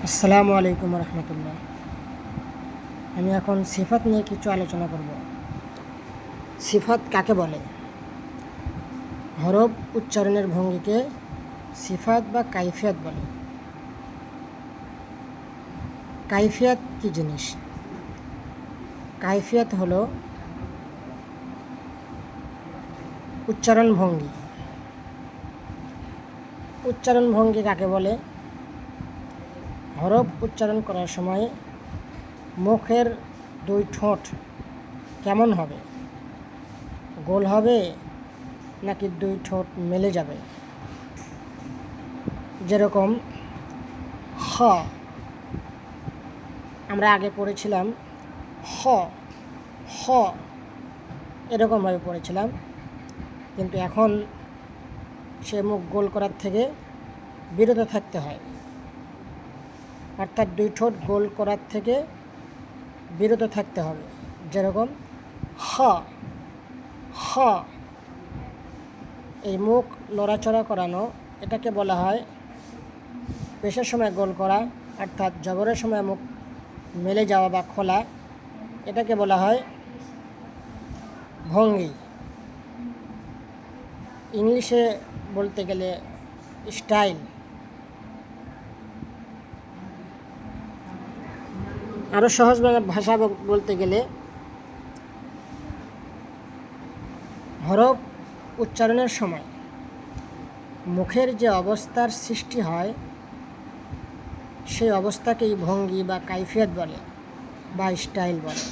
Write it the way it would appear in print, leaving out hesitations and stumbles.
আসসালামু আলাইকুম রহমতুল্লাহ। আমি এখন সিফাত নিয়ে কিছু আলোচনা করব। সিফাত কাকে বলে? হরফ উচ্চারণের ভঙ্গিকে সিফাত বা কাইফিয়াত বলে। কাইফিয়াত কী জিনিস? কাইফিয়াত হলো উচ্চারণ ভঙ্গি। উচ্চারণ ভঙ্গি কাকে বলে? হরফ উচ্চারণ করার সময় মুখের দুই ঠোঁট কেমন হবে? গোল হবে নাকি দুই ঠোঁট মেলে যাবে? যেরকম হ, আমরা আগে পড়েছিলাম হ হ, এরকমভাবে পড়েছিলাম, কিন্তু এখন সে মুখ গোল করার থেকে বিরত থাকতে হয়, অর্থাৎ দুই ঠোঁট গোল করার থেকে বিরত থাকতে হবে। যেরকম হ হ, এই মুখ নড়াচড়া করানো, এটাকে বলা হয় পেশের সময় গোল করা, অর্থাৎ জবরের সময় মুখ মেলে যাওয়া বা খোলা, এটাকে বলা হয় ভঙ্গি। ইংলিশে বলতে গেলে স্টাইল। আরও সহজ ভাষা বলতে গেলে হরফ উচ্চারণের সময় মুখের যে অবস্থার সৃষ্টি হয় সেই অবস্থাকেই ভঙ্গি বা কাইফিয়াত বলে বা স্টাইল বলে।